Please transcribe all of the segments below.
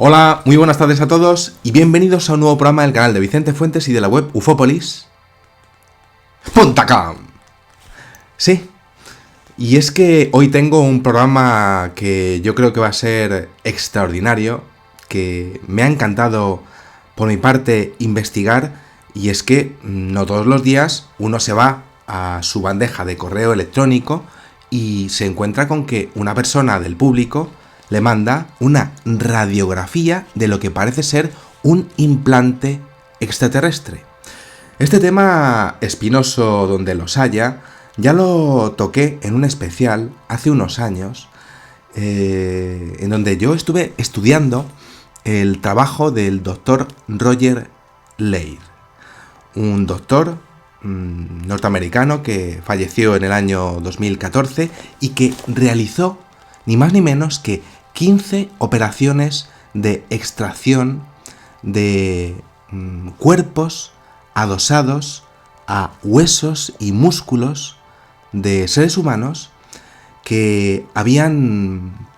Hola, muy buenas tardes a todos y bienvenidos a un nuevo programa del canal de Vicente Fuentes y de la web Ufópolis.com. Sí, y es que hoy tengo un programa que yo creo que va a ser extraordinario, que me ha encantado por mi parte investigar, y es que no todos los días uno se va a su bandeja de correo electrónico y se encuentra con que una persona del público le manda una radiografía de lo que parece ser un implante extraterrestre. Este tema espinoso donde los haya, ya lo toqué en un especial hace unos años, en donde yo estuve estudiando el trabajo del doctor Roger Leir, un doctor norteamericano que falleció en el año 2014 y que realizó ni más ni menos que 15 operaciones de extracción de cuerpos adosados a huesos y músculos de seres humanos que habían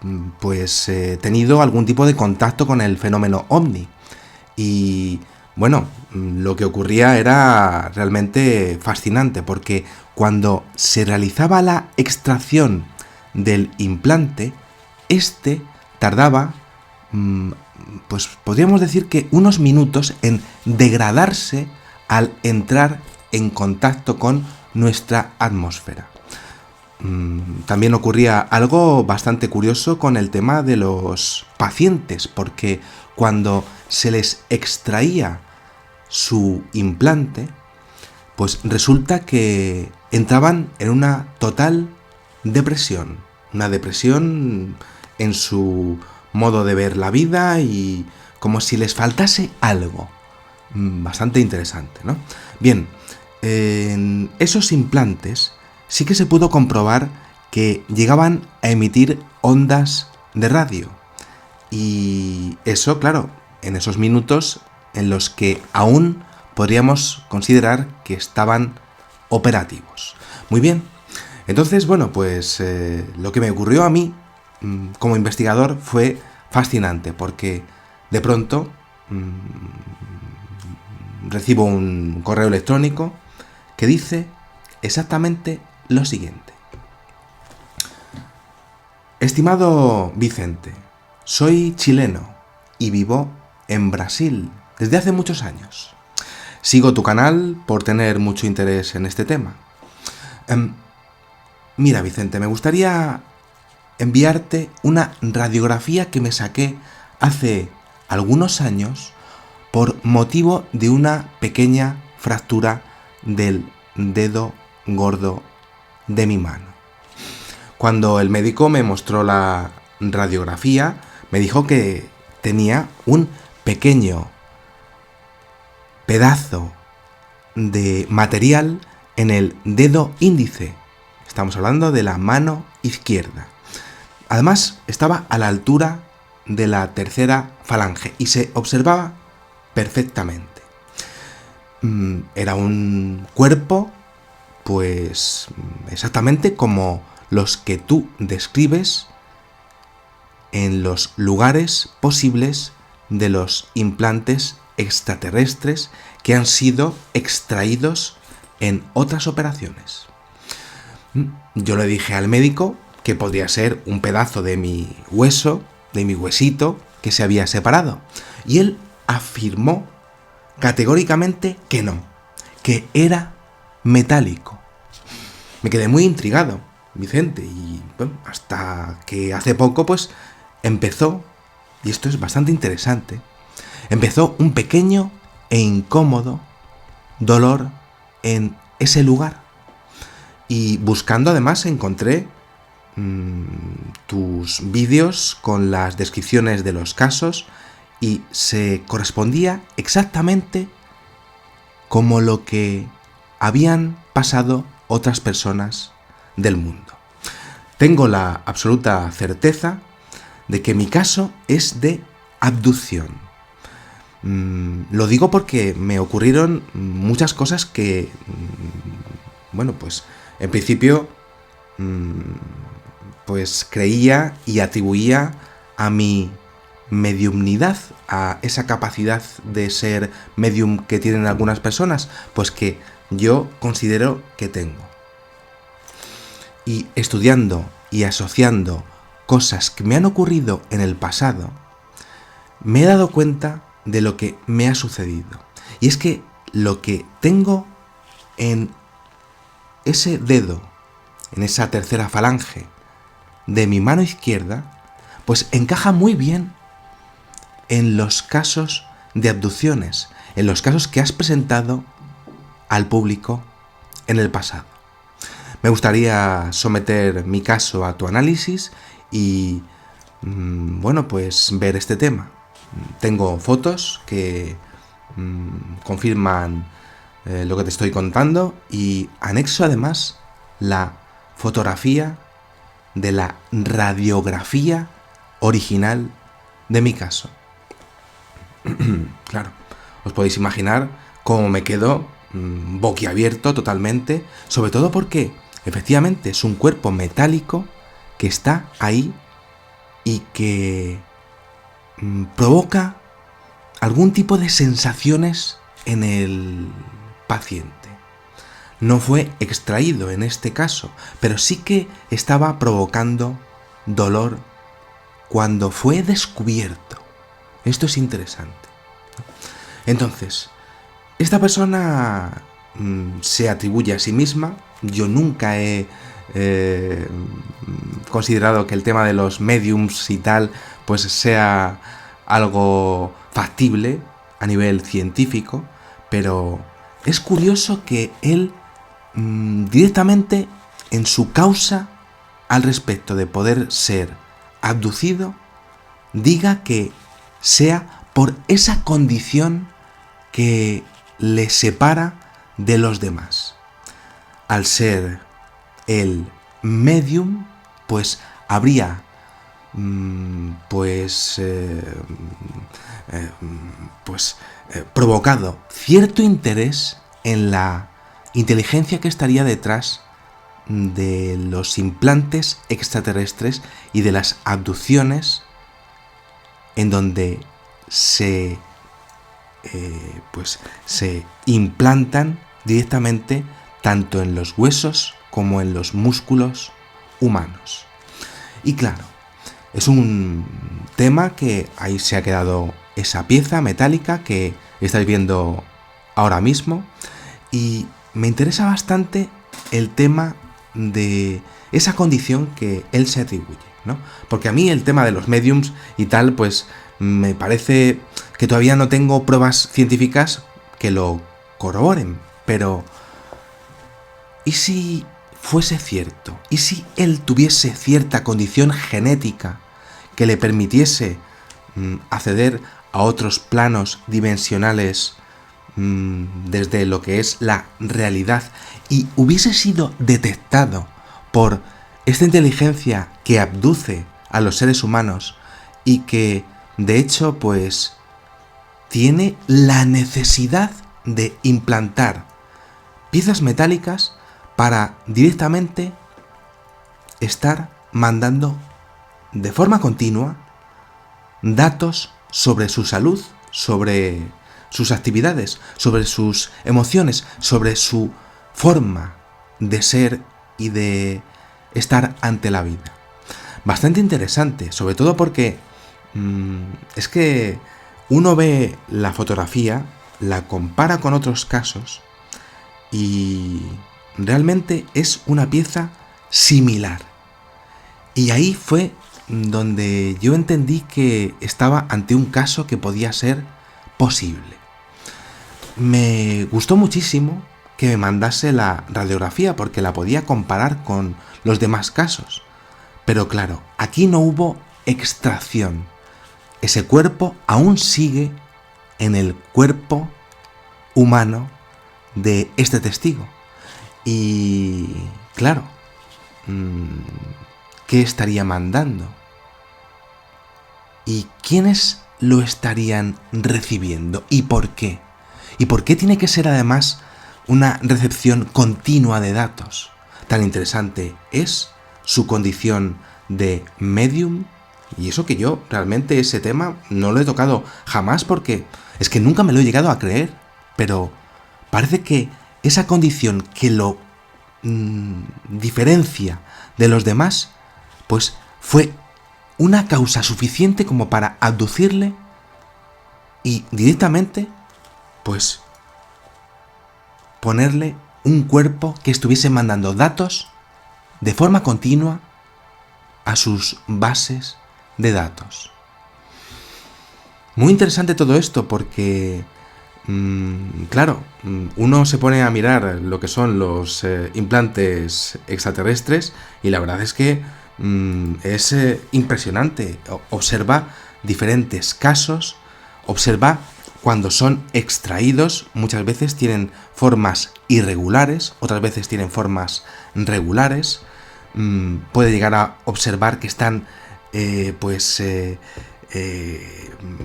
tenido algún tipo de contacto con el fenómeno ovni. Y bueno, lo que ocurría era realmente fascinante, porque cuando se realizaba la extracción del implante, este tardaba, pues podríamos decir que unos minutos en degradarse al entrar en contacto con nuestra atmósfera. También ocurría algo bastante curioso con el tema de los pacientes, porque cuando se les extraía su implante, pues resulta que entraban en una total depresión, una depresión en su modo de ver la vida y como si les faltase algo. Bastante interesante, ¿no? Bien, en esos implantes sí que se pudo comprobar que llegaban a emitir ondas de radio. Y eso, claro, en esos minutos en los que aún podríamos considerar que estaban operativos. Muy bien, entonces, bueno, pues lo que me ocurrió a mí como investigador fue fascinante, porque de pronto recibo un correo electrónico que dice exactamente lo siguiente. Estimado Vicente, soy chileno y vivo en Brasil desde hace muchos años. Sigo tu canal por tener mucho interés en este tema. Mira, Vicente, me gustaría enviarte una radiografía que me saqué hace algunos años por motivo de una pequeña fractura del dedo gordo de mi mano. Cuando el médico me mostró la radiografía, me dijo que tenía un pequeño pedazo de material en el dedo índice. Estamos hablando de la mano izquierda. Además, estaba a la altura de la tercera falange y se observaba perfectamente. Era un cuerpo, pues exactamente como los que tú describes en los lugares posibles de los implantes extraterrestres que han sido extraídos en otras operaciones. Yo le dije al médico que podría ser un pedazo de mi hueso, de mi huesito, que se había separado. Y él afirmó categóricamente que no, que era metálico. Me quedé muy intrigado, Vicente, y bueno, hasta que hace poco pues empezó, y esto es bastante interesante, empezó un pequeño e incómodo dolor en ese lugar. Y buscando además encontré tus vídeos con las descripciones de los casos y se correspondía exactamente como lo que habían pasado otras personas del mundo. Tengo la absoluta certeza de que mi caso es de abducción. Lo digo porque me ocurrieron muchas cosas que, bueno, pues en principio pues creía y atribuía a mi mediumnidad, a esa capacidad de ser medium que tienen algunas personas, pues que yo considero que tengo. Y estudiando y asociando cosas que me han ocurrido en el pasado, me he dado cuenta de lo que me ha sucedido. Y es que lo que tengo en ese dedo, en esa tercera falange de mi mano izquierda, pues encaja muy bien en los casos de abducciones, en los casos que has presentado al público en el pasado. Me gustaría someter mi caso a tu análisis y, bueno, pues ver este tema. Tengo fotos que confirman lo que te estoy contando y anexo además la fotografía de la radiografía original de mi caso. Claro, os podéis imaginar cómo me quedo boquiabierto totalmente, sobre todo porque efectivamente es un cuerpo metálico que está ahí y que provoca algún tipo de sensaciones en el paciente. No fue extraído en este caso, pero sí que estaba provocando dolor cuando fue descubierto. Esto es interesante. Entonces, esta persona se atribuye a sí misma. Yo nunca he considerado que el tema de los mediums y tal pues sea algo factible a nivel científico, pero es curioso que él directamente en su causa al respecto de poder ser abducido diga que sea por esa condición que le separa de los demás. Al ser el medium, pues habría provocado cierto interés en la inteligencia que estaría detrás de los implantes extraterrestres y de las abducciones en donde se implantan directamente tanto en los huesos como en los músculos humanos. Y claro, es un tema que ahí se ha quedado esa pieza metálica que estáis viendo ahora mismo, y me interesa bastante el tema de esa condición que él se atribuye, ¿no? Porque a mí el tema de los mediums y tal, pues me parece que todavía no tengo pruebas científicas que lo corroboren, pero ¿y si fuese cierto? ¿Y si él tuviese cierta condición genética que le permitiese acceder a otros planos dimensionales desde lo que es la realidad y hubiese sido detectado por esta inteligencia que abduce a los seres humanos y que de hecho pues tiene la necesidad de implantar piezas metálicas para directamente estar mandando de forma continua datos sobre su salud, sobre sus actividades, sobre sus emociones, sobre su forma de ser y de estar ante la vida? Bastante interesante, sobre todo porque es que uno ve la fotografía, la compara con otros casos y realmente es una pieza similar. Y ahí fue donde yo entendí que estaba ante un caso que podía ser posible. Me gustó muchísimo que me mandase la radiografía porque la podía comparar con los demás casos. Pero claro, aquí no hubo extracción. Ese cuerpo aún sigue en el cuerpo humano de este testigo. Y claro, ¿qué estaría mandando? ¿Y quiénes lo estarían recibiendo? ¿Y por qué? ¿Y por qué tiene que ser además una recepción continua de datos? Tan interesante es su condición de medium Y eso que yo realmente ese tema no lo he tocado jamás porque es que nunca me lo he llegado a creer. Pero parece que esa condición que lo diferencia de los demás, pues fue una causa suficiente como para abducirle y directamente, pues, ponerle un cuerpo que estuviese mandando datos de forma continua a sus bases de datos. Muy interesante todo esto porque, claro, uno se pone a mirar lo que son los implantes extraterrestres y la verdad es que es impresionante. Observa diferentes casos, observa cuando son extraídos, muchas veces tienen formas irregulares, otras veces tienen formas regulares. Puede llegar a observar que están,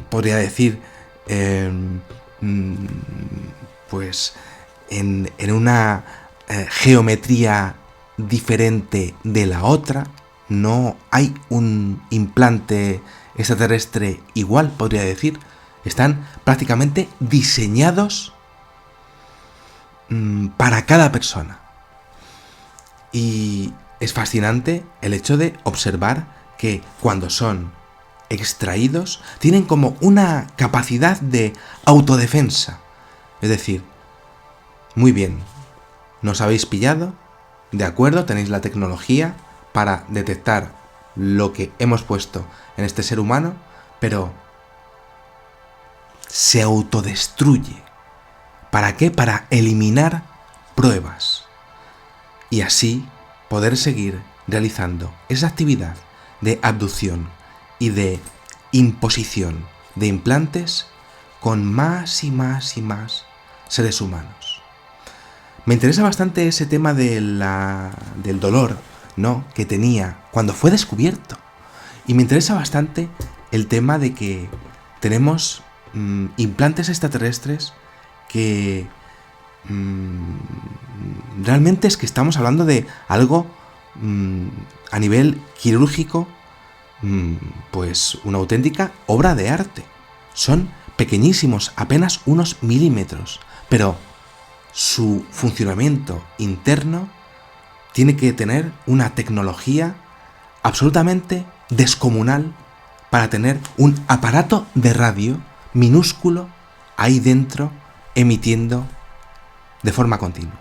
podría decir, pues en una geometría diferente de la otra. No hay un implante extraterrestre igual, podría decir. Están prácticamente diseñados para cada persona. Y es fascinante el hecho de observar que cuando son extraídos tienen como una capacidad de autodefensa. Es decir, muy bien, nos habéis pillado, de acuerdo, tenéis la tecnología para detectar lo que hemos puesto en este ser humano, pero se autodestruye. ¿Para qué? Para eliminar pruebas y así poder seguir realizando esa actividad de abducción y de imposición de implantes con más y más y más seres humanos. Me interesa bastante ese tema del dolor, ¿no?, que tenía cuando fue descubierto. Y me interesa bastante el tema de que tenemos implantes extraterrestres que realmente es que estamos hablando de algo a nivel quirúrgico, pues una auténtica obra de arte. Son pequeñísimos, apenas unos milímetros, pero su funcionamiento interno tiene que tener una tecnología absolutamente descomunal para tener un aparato de radio minúsculo ahí dentro emitiendo de forma continua.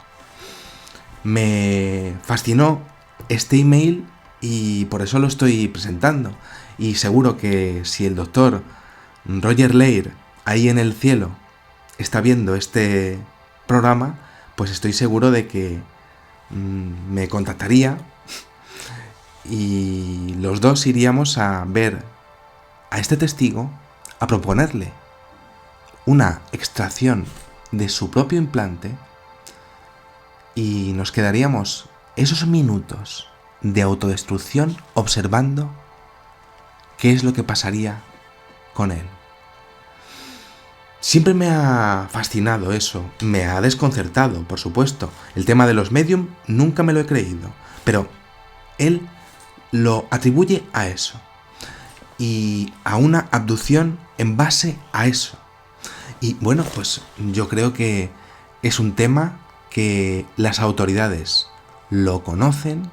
Me fascinó este email y por eso lo estoy presentando. Y seguro que si el doctor Roger Leir ahí en el cielo está viendo este programa, pues estoy seguro de que me contactaría y los dos iríamos a ver a este testigo, a proponerle una extracción de su propio implante y nos quedaríamos esos minutos de autodestrucción observando qué es lo que pasaría con él. Siempre me ha fascinado eso, me ha desconcertado, por supuesto. El tema de los medium nunca me lo he creído, pero él lo atribuye a eso y a una abducción en base a eso. Y bueno, pues yo creo que es un tema que las autoridades lo conocen,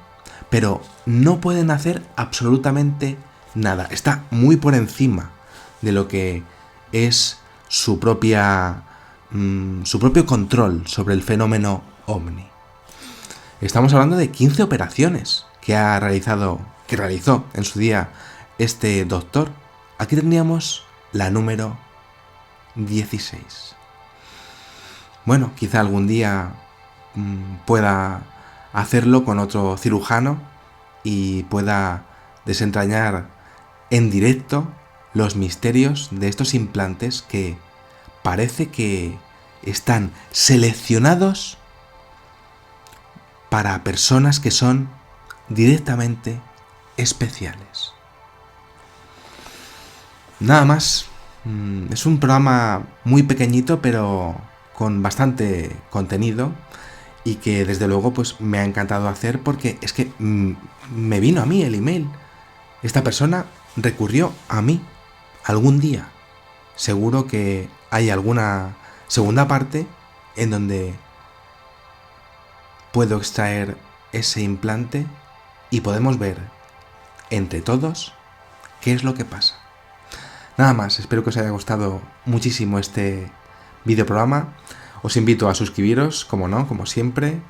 pero no pueden hacer absolutamente nada. Está muy por encima de lo que es su propio control sobre el fenómeno ovni. Estamos hablando de 15 operaciones que realizó en su día este doctor. Aquí tendríamos la número 16. Bueno, quizá algún día pueda hacerlo con otro cirujano y pueda desentrañar en directo los misterios de estos implantes que parece que están seleccionados para personas que son directamente especiales. Nada más. Es un programa muy pequeñito pero con bastante contenido y que desde luego pues me ha encantado hacer porque es que me vino a mí el email. Esta persona recurrió a mí algún día. Seguro que hay alguna segunda parte en donde puedo extraer ese implante y podemos ver entre todos qué es lo que pasa. Nada más, espero que os haya gustado muchísimo este videoprograma. Os invito a suscribiros, como no, como siempre,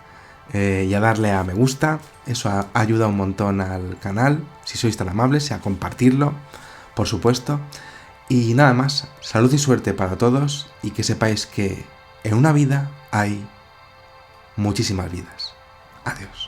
y a darle a me gusta. Eso ayuda un montón al canal, si sois tan amables, y a compartirlo, por supuesto. Y nada más, salud y suerte para todos, y que sepáis que en una vida hay muchísimas vidas. Adiós.